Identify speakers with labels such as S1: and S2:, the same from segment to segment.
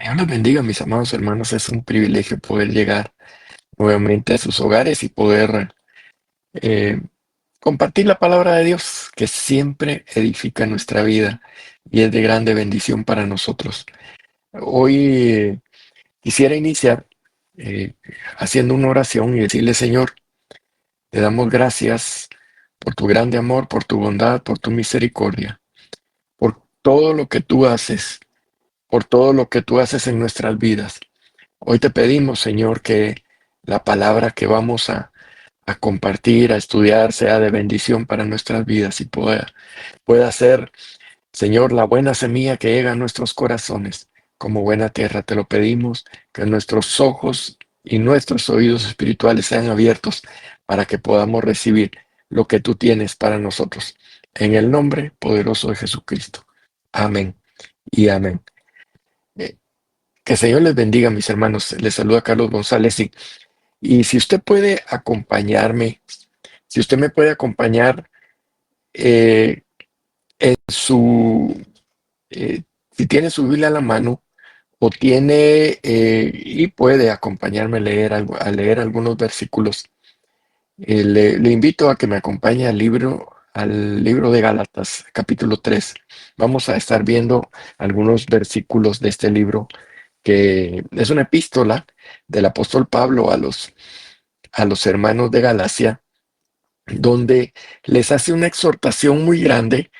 S1: Dios les bendiga, mis amados hermanos. Es un privilegio poder llegar nuevamente a sus hogares y poder eh, compartir la palabra de Dios, que siempre edifica nuestra vida y es de grande bendición para nosotros. Hoy quisiera iniciar eh, haciendo una oración y decirle: Señor, te damos gracias por tu grande amor, por tu bondad, por tu misericordia, por todo lo que tú haces, por todo lo que tú haces en nuestras vidas. Hoy te pedimos, Señor, que la palabra que vamos a compartir, a estudiar, sea de bendición para nuestras vidas y pueda ser, Señor, la buena semilla que llega a nuestros corazones. Como buena tierra te lo pedimos, que nuestros ojos y nuestros oídos espirituales sean abiertos para que podamos recibir lo que tú tienes para nosotros. En el nombre poderoso de Jesucristo. Amén y amén. Eh, Que el Señor les bendiga, mis hermanos. Les saluda Carlos González y si usted puede acompañarme, si usted me puede acompañar eh, en si tiene su Biblia a la mano o y puede acompañarme a leer algunos versículos, le invito a que me acompañe al libro de Gálatas, capítulo 3. Vamos a estar viendo algunos versículos de este libro, que es una epístola del apóstol Pablo a los hermanos de Galacia, donde les hace una exhortación muy grande,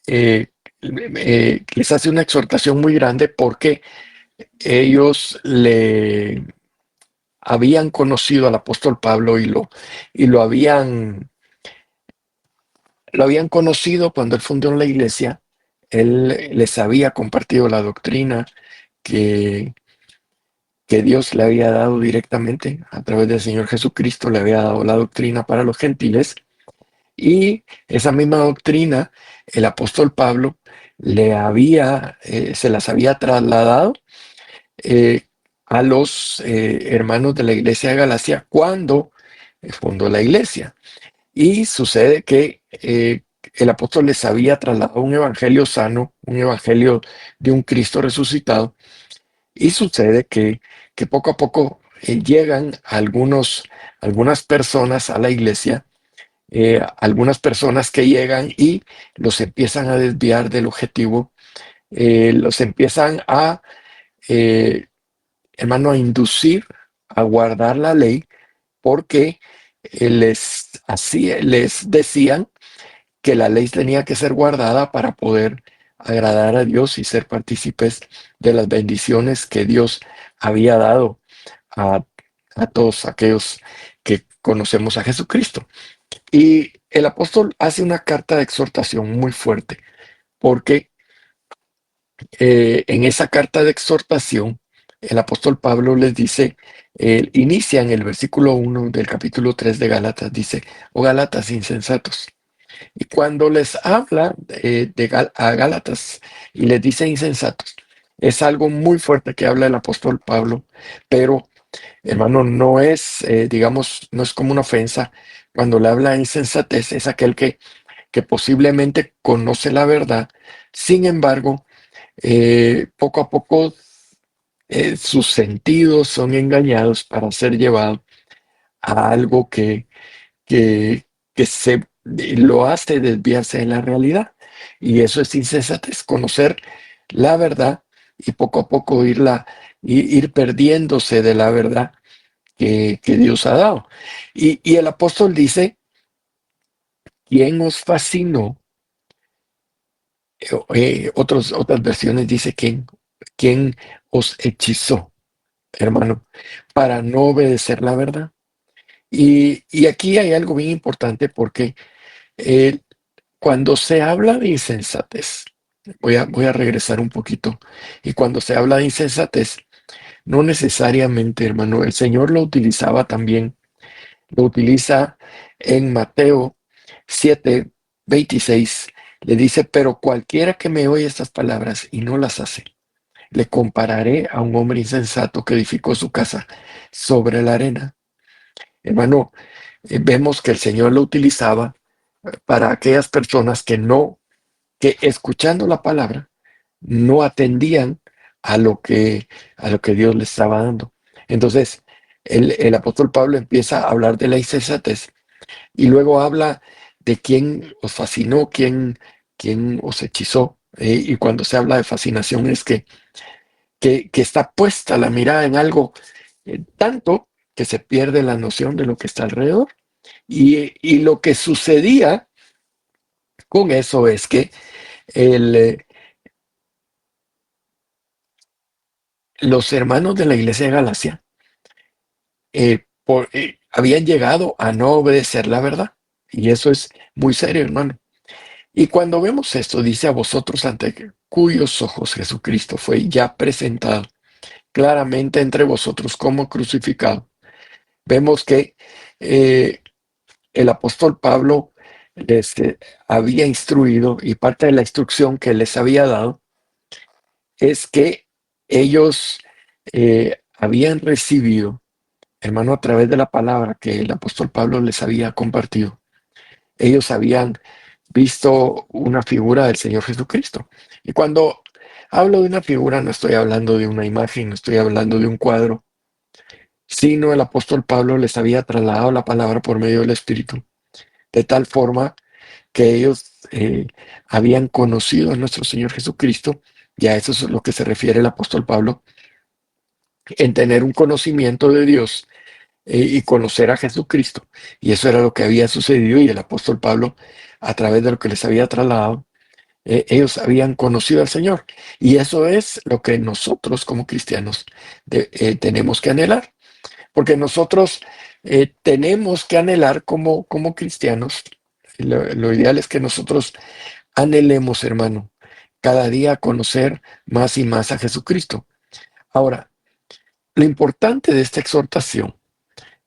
S1: les hace una exhortación muy grande porque ellos le habían conocido al apóstol Pablo y lo habían conocido cuando él fundó la iglesia. Él les había compartido la doctrina que, que Dios le había dado directamente a través del Señor Jesucristo, le había dado la doctrina para los gentiles. Y esa misma doctrina, el apóstol Pablo se las había trasladado eh, a los hermanos de la iglesia de Galacia cuando fundó la iglesia. Y sucede que el apóstol les había trasladado un evangelio sano, un evangelio de un Cristo resucitado. Y sucede que poco a poco llegan algunas personas a la iglesia, algunas personas que llegan y los empiezan a desviar del objetivo, los empiezan eh, hermano, a inducir a guardar la ley, porque les decían que la ley tenía que ser guardada para poder agradar a Dios y ser partícipes de las bendiciones que Dios había dado a, a todos aquellos que conocemos a Jesucristo. Y el apóstol hace una carta de exhortación muy fuerte, porque en esa carta de exhortación, el apóstol Pablo les dice, inicia en el versículo 1 del capítulo 3 de Gálatas, dice: "Oh Gálatas insensatos". Y cuando les habla a Gálatas y les dice insensatos, es algo muy fuerte que habla el apóstol Pablo, pero hermano, no es, digamos, no es como una ofensa. Cuando le habla insensatez, es aquel que posiblemente conoce la verdad. Sin embargo, poco a poco sus sentidos son engañados para ser llevado a algo que lo hace desviarse de la realidad. Y eso es insensatez, conocer la verdad y poco a poco ir perdiéndose de la verdad que Dios ha dado. Y el apóstol dice: "¿Quién os fascinó?". Otras versiones dice: ¿Quién os hechizó, hermano, para no obedecer la verdad? Y aquí hay algo bien importante, porque eh, cuando se habla de insensatez, voy a regresar un poquito, y cuando se habla de insensatez, no necesariamente, hermano, el Señor lo utilizaba también, lo utiliza en Mateo 7:26, le dice: "Pero cualquiera que me oye estas palabras y no las hace, le compararé a un hombre insensato que edificó su casa sobre la arena". Hermano, vemos que el Señor lo utilizaba para aquellas personas que escuchando la palabra no atendían a lo que, a lo que Dios les estaba dando. Entonces, el apóstol Pablo empieza a hablar de la insensatez y luego habla de quién os fascinó, quién os hechizó. Y cuando se habla de fascinación es que está puesta la mirada en algo tanto que se pierde la noción de lo que está alrededor. Y lo que sucedía con eso es que el, los hermanos de la iglesia de Galacia habían llegado a no obedecer la verdad. Y eso es muy serio, hermano. Y cuando vemos esto, dice a vosotros ante cuyos ojos Jesucristo fue ya presentado claramente entre vosotros como crucificado. Vemos que eh, el apóstol Pablo les había instruido y parte de la instrucción que les había dado es que ellos habían recibido, hermano, a través de la palabra que el apóstol Pablo les había compartido, ellos habían visto una figura del Señor Jesucristo. Y cuando hablo de una figura, no estoy hablando de una imagen, no estoy hablando de un cuadro, sino el apóstol Pablo les había trasladado la palabra por medio del Espíritu, de tal forma que ellos habían conocido a nuestro Señor Jesucristo, y a eso es lo que se refiere el apóstol Pablo, en tener un conocimiento de Dios y conocer a Jesucristo. Y eso era lo que había sucedido y el apóstol Pablo, a través de lo que les había trasladado, ellos habían conocido al Señor. Y eso es lo que nosotros como cristianos tenemos que anhelar, porque nosotros tenemos que anhelar como cristianos. Lo ideal es que nosotros anhelemos, hermano, cada día conocer más y más a Jesucristo. Ahora, lo importante de esta exhortación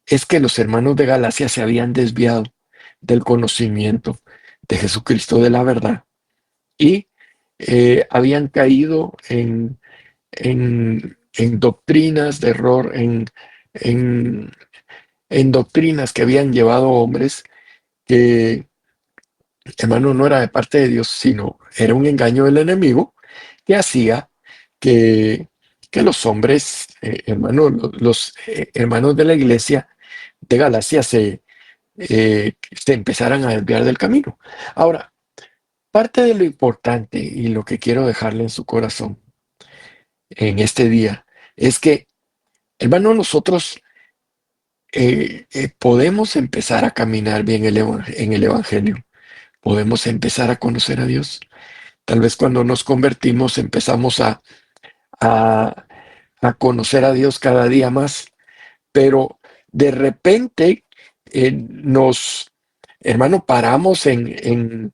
S1: es que los hermanos de Galacia se habían desviado del conocimiento de Jesucristo de la verdad y habían caído en doctrinas de error, en, en doctrinas que habían llevado hombres que, hermano, no era de parte de Dios, sino era un engaño del enemigo que hacía que, que los hombres, hermano, los hermanos de la iglesia de Galacia se empezaran a desviar del camino. Ahora, parte de lo importante y lo que quiero dejarle en su corazón en este día es que, hermano, nosotros podemos empezar a caminar bien en el Evangelio, podemos empezar a conocer a Dios. Tal vez cuando nos convertimos empezamos a, a conocer a Dios cada día más, pero de repente nos, hermano, paramos en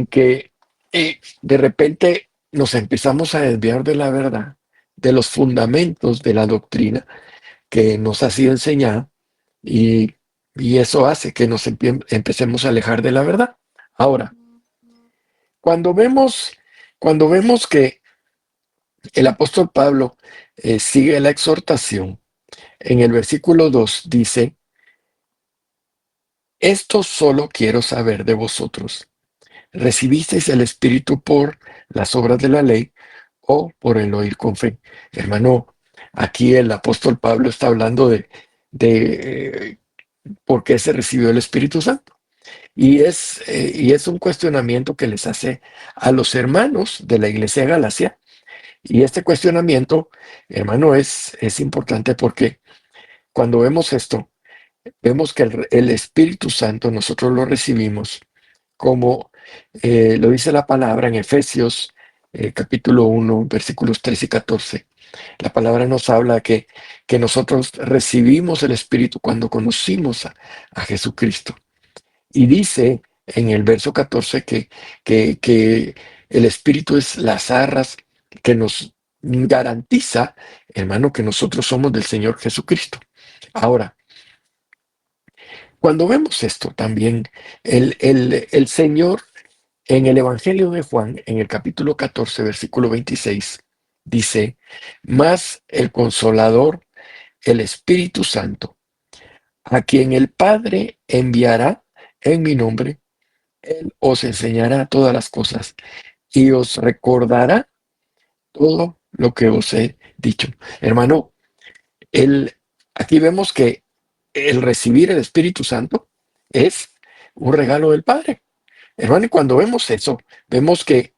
S1: que de repente nos empezamos a desviar de la verdad, de los fundamentos de la doctrina que nos ha sido enseñada y, y eso hace que nos empecemos a alejar de la verdad. Ahora, cuando vemos, cuando vemos que el apóstol Pablo sigue la exhortación, en el versículo 2 dice, esto solo quiero saber de vosotros. ¿Recibisteis el Espíritu por las obras de la ley o por el oír con fe? Hermano, aquí el apóstol Pablo está hablando de por qué se recibió el Espíritu Santo. Y es un cuestionamiento que les hace a los hermanos de la iglesia de Galacia. Y este cuestionamiento, hermano, es importante porque cuando vemos esto, vemos que el Espíritu Santo nosotros lo recibimos como lo dice la palabra en Efesios capítulo 1, versículos 13 y 14. La palabra nos habla que nosotros recibimos el Espíritu cuando conocimos a Jesucristo. Y dice en el verso 14 que el Espíritu es las arras que nos garantiza, hermano, que nosotros somos del Señor Jesucristo. Ahora, cuando vemos esto también, el Señor en el Evangelio de Juan, en el capítulo 14, versículo 26, dice, mas el Consolador, el Espíritu Santo, a quien el Padre enviará en mi nombre, Él os enseñará todas las cosas y os recordará todo lo que os he dicho. Hermano, el, aquí vemos que el recibir el Espíritu Santo es un regalo del Padre. Hermano, y cuando vemos eso, vemos que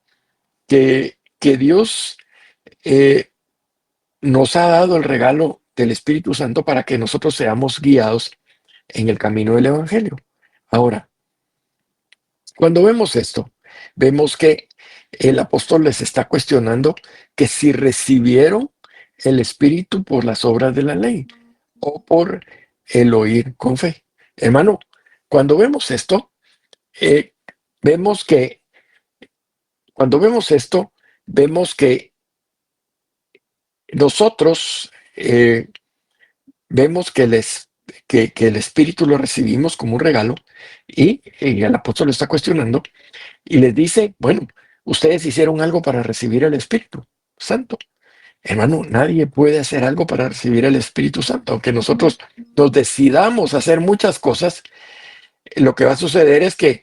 S1: Dios eh, nos ha dado el regalo del Espíritu Santo para que nosotros seamos guiados en el camino del Evangelio. Ahora, cuando vemos esto, vemos que el apóstol les está cuestionando que si recibieron el Espíritu por las obras de la ley o por el oír con fe. Hermano, cuando vemos esto, eh, vemos que, cuando vemos esto, vemos que nosotros vemos que el Espíritu lo recibimos como un regalo y el apóstol lo está cuestionando y les dice, bueno, ustedes hicieron algo para recibir el Espíritu Santo. Hermano, nadie puede hacer algo para recibir el Espíritu Santo. Aunque nosotros nos decidamos a hacer muchas cosas, lo que va a suceder es que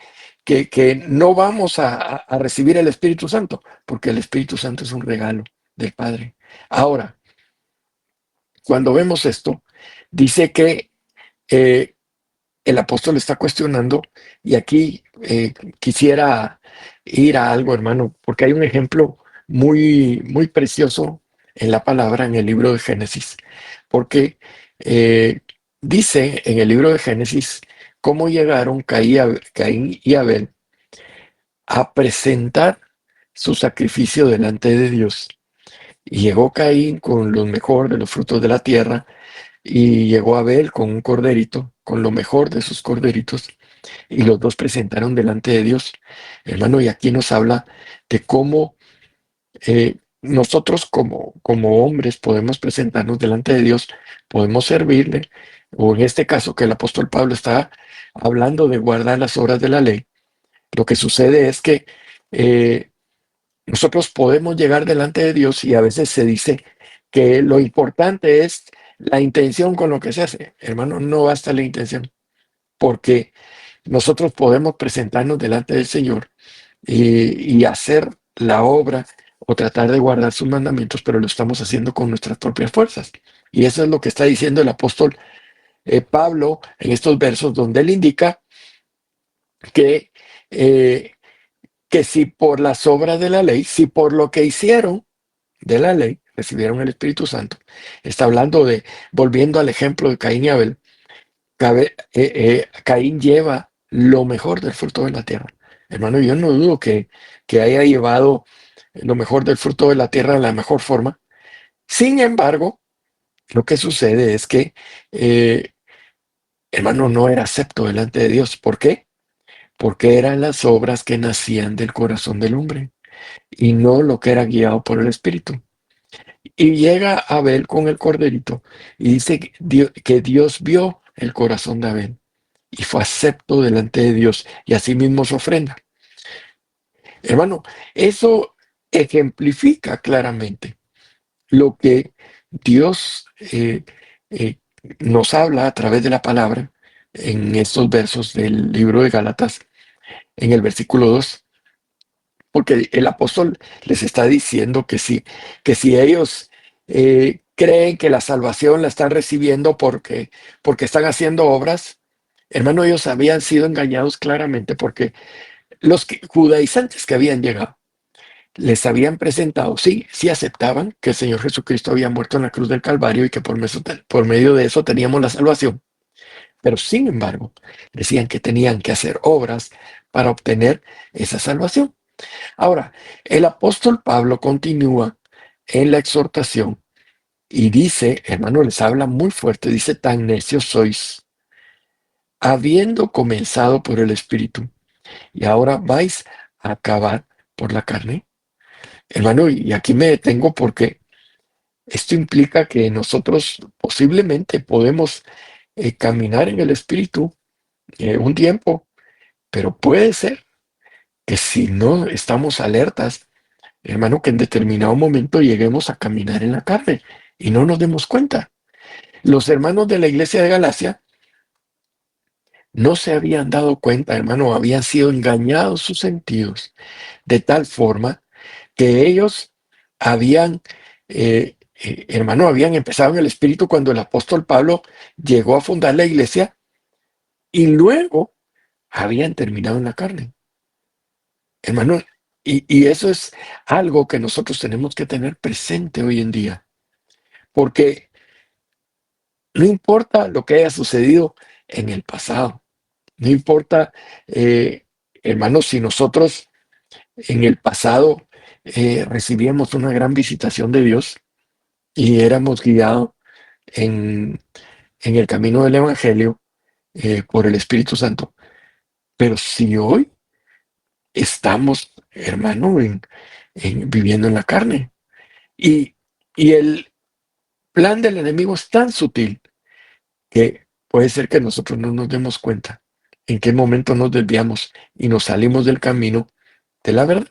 S1: no vamos a recibir el Espíritu Santo, porque el Espíritu Santo es un regalo del Padre. Ahora, cuando vemos esto, dice que eh, el apóstol está cuestionando, y aquí quisiera ir a algo, hermano, porque hay un ejemplo muy precioso en la palabra en el libro de Génesis, porque eh, dice en el libro de Génesis cómo llegaron Caín y Abel a presentar su sacrificio delante de Dios. Y llegó Caín con lo mejor de los frutos de la tierra, y llegó Abel con un corderito, con lo mejor de sus corderitos, y los dos presentaron delante de Dios. Hermano, y aquí nos habla de cómo nosotros como hombres podemos presentarnos delante de Dios, podemos servirle, o en este caso que el apóstol Pablo está hablando de guardar las obras de la ley. Lo que sucede es que eh, nosotros podemos llegar delante de Dios y a veces se dice que lo importante es la intención con lo que se hace. Hermano, no basta la intención, porque nosotros podemos presentarnos delante del Señor y hacer la obra o tratar de guardar sus mandamientos, pero lo estamos haciendo con nuestras propias fuerzas. Y eso es lo que está diciendo el apóstol Pablo en estos versos, donde él indica que, eh, que si por las obras de la ley, si por lo que hicieron de la ley, recibieron el Espíritu Santo, está hablando de, volviendo al ejemplo de Caín y Abel, Caín lleva lo mejor del fruto de la tierra. Hermano, yo no dudo que haya llevado lo mejor del fruto de la tierra de la mejor forma. Sin embargo, lo que sucede es que, eh, hermano, no era acepto delante de Dios. ¿Por qué? Porque eran las obras que nacían del corazón del hombre y no lo que era guiado por el Espíritu. Y llega Abel con el corderito y dice que Dios vio el corazón de Abel y fue acepto delante de Dios y asimismo su ofrenda. Hermano, eso ejemplifica claramente lo que Dios eh, nos habla a través de la palabra en estos versos del libro de Gálatas, en el versículo 2, porque el apóstol les está diciendo que si ellos creen que la salvación la están recibiendo porque están haciendo obras, hermano, ellos habían sido engañados claramente porque judaizantes que habían llegado les habían presentado, sí aceptaban que el Señor Jesucristo había muerto en la cruz del Calvario y que por medio de eso teníamos la salvación, pero sin embargo decían que tenían que hacer obras para obtener esa salvación. Ahora, el apóstol Pablo continúa en la exhortación y dice, hermano, les habla muy fuerte, dice, tan necios sois, habiendo comenzado por el Espíritu, y ahora vais a acabar por la carne. Hermano, y aquí me detengo porque esto implica que nosotros posiblemente podemos caminar en el Espíritu un tiempo, pero puede ser que si no estamos alertas, hermano, que en determinado momento lleguemos a caminar en la carne y no nos demos cuenta. Los hermanos de la iglesia de Galacia no se habían dado cuenta, hermano, habían sido engañados sus sentidos de tal forma que ellos habían hermano, habían empezado en el Espíritu cuando el apóstol Pablo llegó a fundar la iglesia y luego habían terminado en la carne. Hermano, y eso es algo que nosotros tenemos que tener presente hoy en día, porque no importa lo que haya sucedido en el pasado, no importa, hermanos, si nosotros en el pasado recibíamos una gran visitación de Dios y éramos guiados en, en el camino del Evangelio por el Espíritu Santo, pero si hoy estamos, hermano, viviendo en la carne y, y el plan del enemigo es tan sutil que puede ser que nosotros no nos demos cuenta en qué momento nos desviamos y nos salimos del camino de la verdad.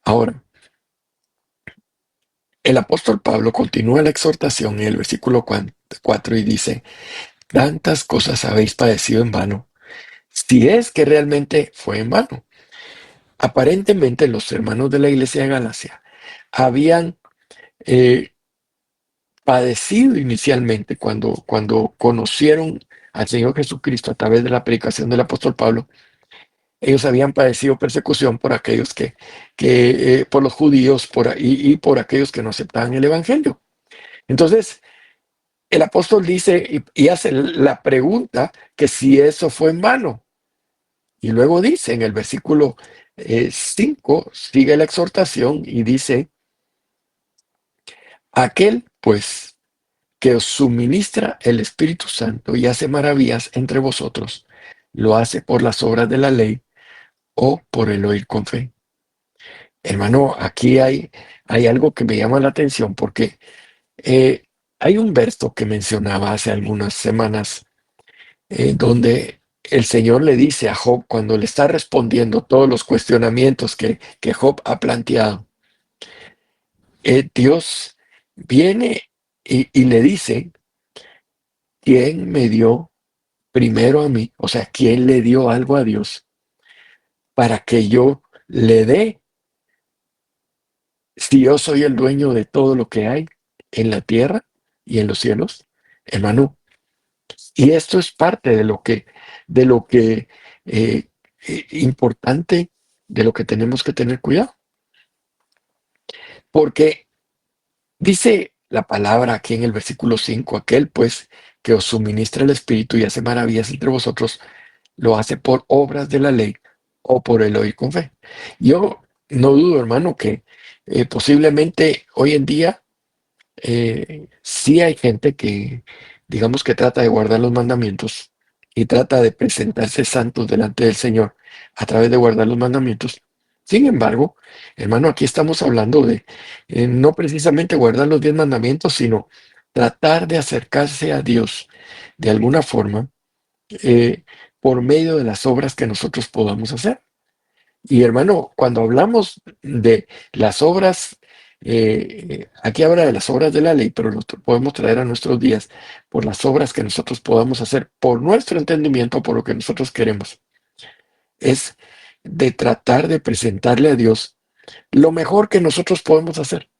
S1: Ahora, el apóstol Pablo continúa la exhortación en el versículo 4 y dice, tantas cosas habéis padecido en vano, si es que realmente fue en vano. Aparentemente los hermanos de la iglesia de Galacia habían eh, padecido inicialmente cuando conocieron al Señor Jesucristo a través de la predicación del apóstol Pablo. Ellos habían padecido persecución por aquellos por los judíos y por aquellos que no aceptaban el evangelio. Entonces, el apóstol dice y hace la pregunta que si eso fue en vano. Y luego dice en el versículo 5, sigue la exhortación y dice, aquel pues que os suministra el Espíritu Santo y hace maravillas entre vosotros, lo hace por las obras de la ley o por el oír con fe. Hermano, aquí hay algo que me llama la atención porque eh, hay un verso que mencionaba hace algunas semanas donde el Señor le dice a Job, cuando le está respondiendo todos los cuestionamientos que Job ha planteado, Dios viene y le dice, ¿quién me dio primero a mí? O sea, ¿quién le dio algo a Dios para que yo le dé si yo soy el dueño de todo lo que hay en la tierra y en los cielos? Hermano, y esto es parte de lo que importante, de lo que tenemos que tener cuidado. Porque dice la palabra aquí en el versículo 5, aquel pues que os suministra el Espíritu y hace maravillas entre vosotros, lo hace por obras de la ley o por el oír con fe. Yo no dudo, hermano, que posiblemente hoy en día sí hay gente que, digamos que trata de guardar los mandamientos y trata de presentarse santos delante del Señor a través de guardar los mandamientos. Sin embargo, hermano, aquí estamos hablando de no precisamente guardar los 10 mandamientos, sino tratar de acercarse a Dios de alguna forma eh, por medio de las obras que nosotros podamos hacer. Y hermano, cuando hablamos de las obras, aquí habla de las obras de la ley, pero lo podemos traer a nuestros días por las obras que nosotros podamos hacer, por nuestro entendimiento, por lo que nosotros queremos. Es de tratar de presentarle a Dios lo mejor que nosotros podemos hacer,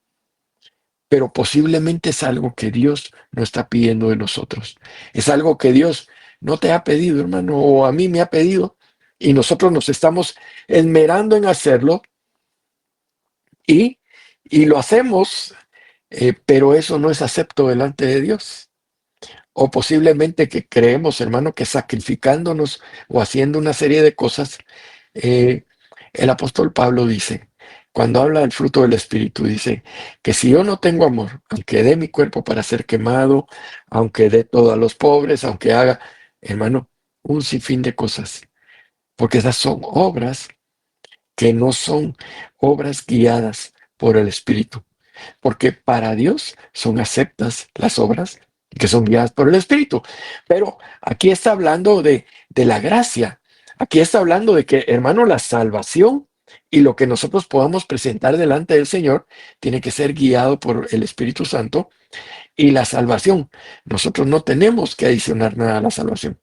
S1: pero posiblemente es algo que Dios no está pidiendo de nosotros. Es algo que Dios no te ha pedido, hermano, o a mí me ha pedido, y nosotros nos estamos esmerando en hacerlo y, y lo hacemos, pero eso no es acepto delante de Dios. O posiblemente que creemos, hermano, que sacrificándonos o haciendo una serie de cosas, eh, el apóstol Pablo dice, cuando habla del fruto del Espíritu, dice que si yo no tengo amor, aunque dé mi cuerpo para ser quemado, aunque dé todo a los pobres, aunque haga, hermano, un sinfín de cosas, porque esas son obras que no son obras guiadas por el Espíritu, porque para Dios son aceptas las obras que son guiadas por el Espíritu. Pero aquí está hablando de la gracia, aquí está hablando de que, hermano, la salvación y lo que nosotros podamos presentar delante del Señor tiene que ser guiado por el Espíritu Santo y la salvación. Nosotros no tenemos que adicionar nada a la salvación,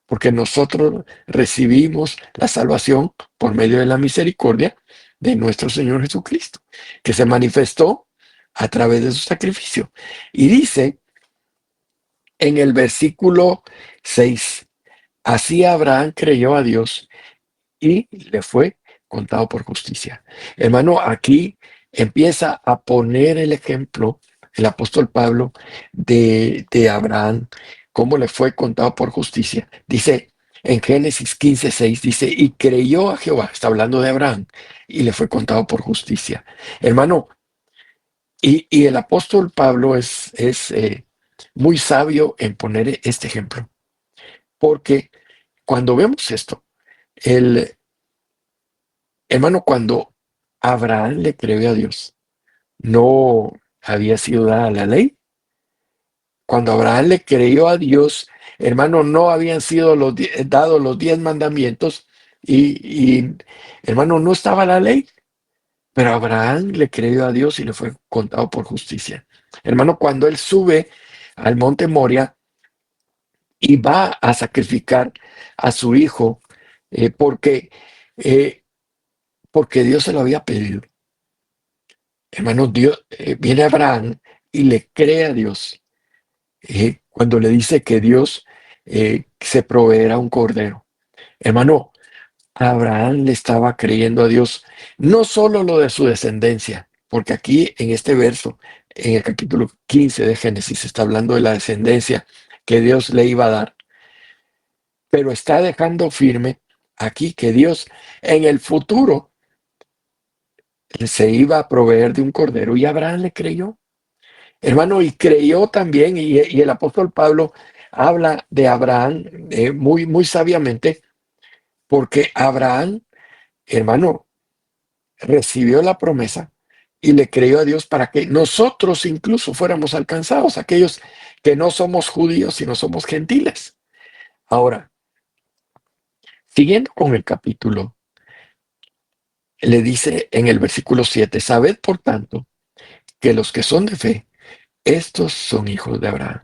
S1: porque nosotros recibimos la salvación por medio de la misericordia de nuestro Señor Jesucristo, que se manifestó a través de su sacrificio. Y dice en el versículo 6, así Abraham creyó a Dios y le fue contado por justicia. Hermano, aquí empieza a poner el ejemplo el apóstol Pablo de Abraham, cómo le fue contado por justicia. Dice en Génesis 15:6, dice, y creyó a Jehová, está hablando de Abraham, y le fue contado por justicia. Hermano, y el apóstol Pablo es muy sabio en poner este ejemplo, porque cuando vemos esto, el hermano, cuando Abraham le creyó a Dios, no había sido dada la ley. Cuando Abraham le creyó a Dios, hermano, no habían sido dados los 10 mandamientos hermano, no estaba la ley, pero Abraham le creyó a Dios y le fue contado por justicia. Hermano, cuando él sube al monte Moria y va a sacrificar a su hijo, eh, porque, eh, porque Dios se lo había pedido. Hermano, Dios, viene Abraham y le cree a Dios cuando le dice que Dios se proveerá un cordero. Hermano, Abraham le estaba creyendo a Dios no solo lo de su descendencia, porque aquí en este verso, en el capítulo 15 de Génesis, está hablando de la descendencia que Dios le iba a dar, pero está dejando firme aquí que Dios en el futuro se iba a proveer de un cordero y Abraham le creyó. Hermano, y creyó también, y el apóstol Pablo habla de Abraham muy, muy sabiamente, porque Abraham, hermano, recibió la promesa y le creyó a Dios para que nosotros incluso fuéramos alcanzados, aquellos que no somos judíos, sino somos gentiles. Ahora, siguiendo con el capítulo, le dice en el versículo 7, sabed por tanto que los que son de fe, estos son hijos de Abraham.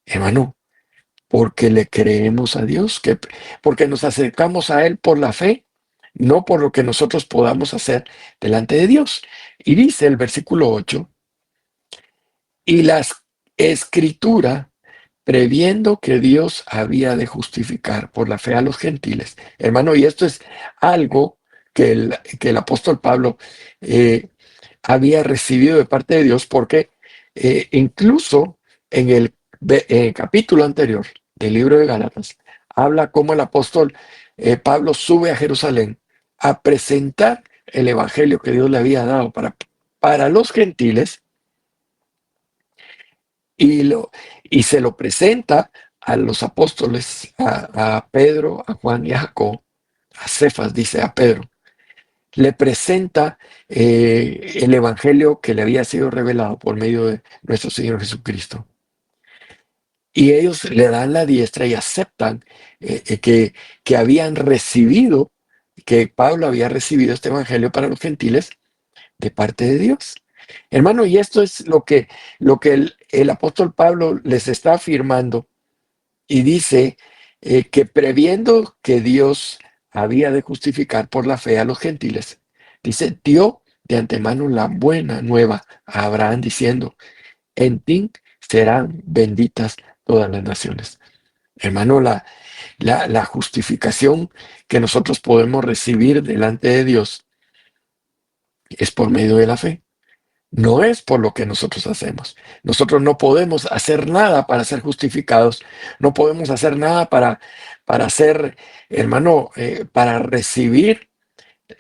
S1: Hermano, porque le creemos a Dios, porque nos acercamos a Él por la fe, no por lo que nosotros podamos hacer delante de Dios. Y dice el versículo 8, y la escritura, previendo que Dios había de justificar por la fe a los gentiles. Hermano, y esto es algo que el apóstol Pablo eh, había recibido de parte de Dios, porque incluso en el capítulo anterior del libro de Gálatas, habla cómo el apóstol Pablo sube a Jerusalén a presentar el evangelio que Dios le había dado para los gentiles y, y se lo presenta a los apóstoles, a Pedro, a Juan y a Jacob, a Cefas, dice a Pedro, le presenta el evangelio que le había sido revelado por medio de nuestro Señor Jesucristo. Y ellos le dan la diestra y aceptan que habían recibido, que Pablo había recibido este evangelio para los gentiles de parte de Dios. Hermano, y esto es lo que el apóstol Pablo les está afirmando y dice que previendo que Dios había de justificar por la fe a los gentiles, dice, dio de antemano la buena nueva a Abraham diciendo, en ti serán benditas todas las naciones. Hermano, la justificación que nosotros podemos recibir delante de Dios es por medio de la fe. No es por lo que nosotros hacemos. Nosotros no podemos hacer nada para ser justificados. No podemos hacer nada para ser, hermano, para recibir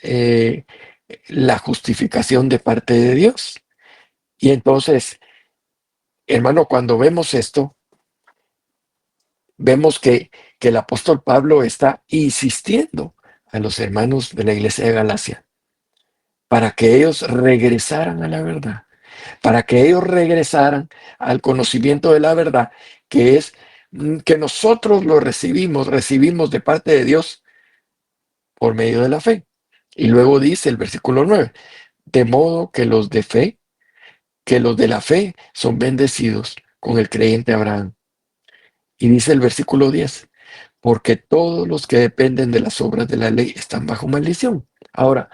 S1: eh, la justificación de parte de Dios. Y entonces, hermano, cuando vemos esto, vemos que el apóstol Pablo está insistiendo a los hermanos de la iglesia de Galacia para que ellos regresaran a la verdad, para que ellos regresaran al conocimiento de la verdad, que es que nosotros lo recibimos de parte de Dios por medio de la fe. Y luego dice el versículo 9, de modo que los de fe, que los de la fe son bendecidos con el creyente Abraham. Y dice el versículo 10, porque todos los que dependen de las obras de la ley están bajo maldición. Ahora,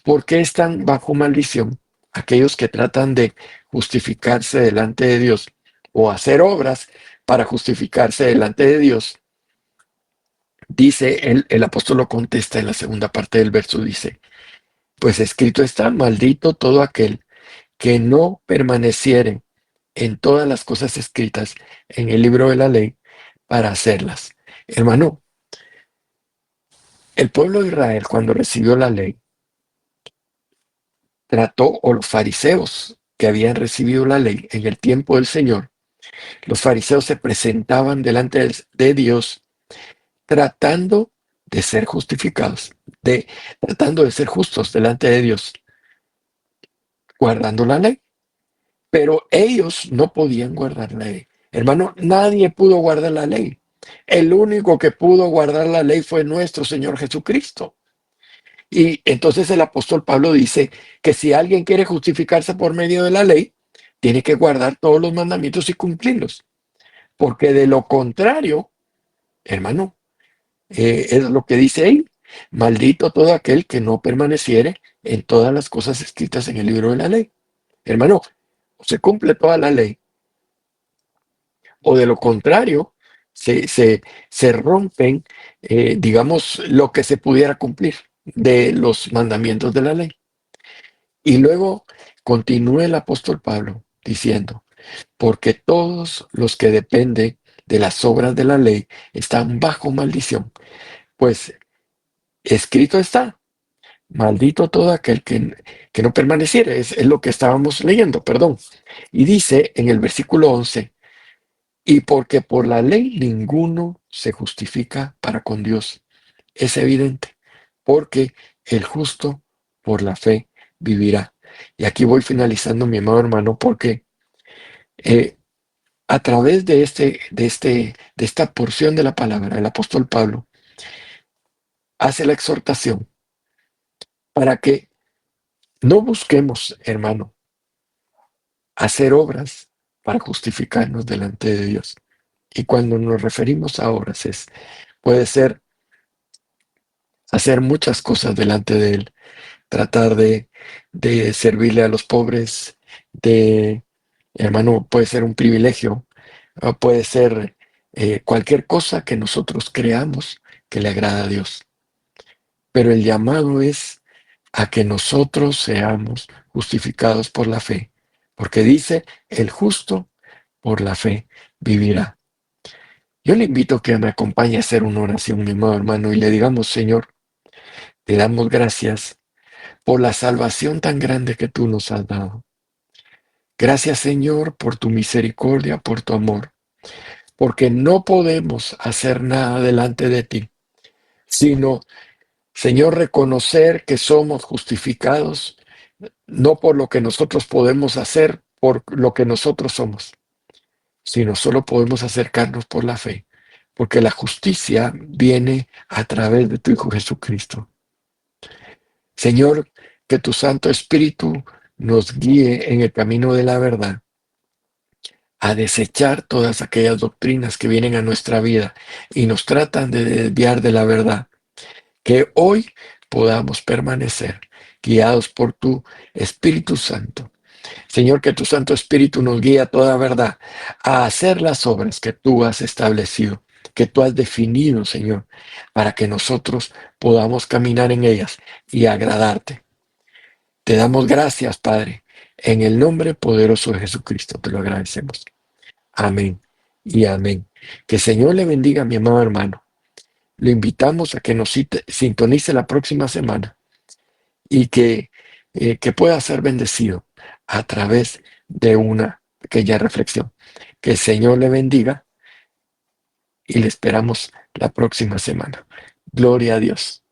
S1: ¿por qué están bajo maldición? aquellos que tratan de justificarse delante de Dios o hacer obras para justificarse delante de Dios, dice, el apóstol lo contesta en la segunda parte del verso, dice, pues escrito está, maldito todo aquel que no permaneciere en todas las cosas escritas en el libro de la ley para hacerlas. Hermano, el pueblo de Israel cuando recibió la ley, trató, o los fariseos que habían recibido la ley en el tiempo del Señor, los fariseos se presentaban delante de Dios tratando de ser justificados, tratando de ser justos delante de Dios, guardando la ley. Pero ellos no podían guardar la ley. Hermano, nadie pudo guardar la ley. El único que pudo guardar la ley fue nuestro Señor Jesucristo. Y entonces el apóstol Pablo dice que si alguien quiere justificarse por medio de la ley, tiene que guardar todos los mandamientos y cumplirlos. Porque de lo contrario, hermano, es lo que dice ahí. Maldito todo aquel que no permaneciere en todas las cosas escritas en el libro de la ley. Hermano, se cumple toda la ley, o de lo contrario, se rompen, digamos, lo que se pudiera cumplir de los mandamientos de la ley. Y luego continúa el apóstol Pablo diciendo, porque todos los que dependen de las obras de la ley están bajo maldición, pues escrito está, maldito todo aquel que no permaneciere, es lo que estábamos leyendo, perdón. Y dice en el versículo 11, y porque por la ley ninguno se justifica para con Dios. Es evidente, porque el justo por la fe vivirá. Y aquí voy finalizando, mi amado hermano, porque eh, a través de esta porción de la palabra, el apóstol Pablo hace la exhortación para que no busquemos, hermano, hacer obras para justificarnos delante de Dios. Y cuando nos referimos a obras, puede ser hacer muchas cosas delante de Él, tratar de servirle a los pobres, hermano, puede ser un privilegio, puede ser cualquier cosa que nosotros creamos que le agrada a Dios. Pero el llamado es a que nosotros seamos justificados por la fe, porque dice, el justo por la fe vivirá. Yo le invito a que me acompañe a hacer una oración, mi amado hermano, y le digamos, Señor, te damos gracias por la salvación tan grande que tú nos has dado. Gracias, Señor, por tu misericordia, por tu amor, porque no podemos hacer nada delante de ti, sino, Señor, reconocer que somos justificados, no por lo que nosotros podemos hacer, por lo que nosotros somos, sino solo podemos acercarnos por la fe, porque la justicia viene a través de tu Hijo Jesucristo. Señor, que tu Santo Espíritu nos guíe en el camino de la verdad, a desechar todas aquellas doctrinas que vienen a nuestra vida y nos tratan de desviar de la verdad. Que hoy podamos permanecer guiados por tu Espíritu Santo. Señor, que tu Santo Espíritu nos guíe a toda verdad, a hacer las obras que tú has establecido, que tú has definido, Señor, para que nosotros podamos caminar en ellas y agradarte. Te damos gracias, Padre, en el nombre poderoso de Jesucristo, te lo agradecemos. Amén y amén. Que el Señor le bendiga, mi amado hermano. Lo invitamos a que nos sintonice la próxima semana y que pueda ser bendecido a través de una pequeña reflexión. Que el Señor le bendiga y le esperamos la próxima semana. Gloria a Dios.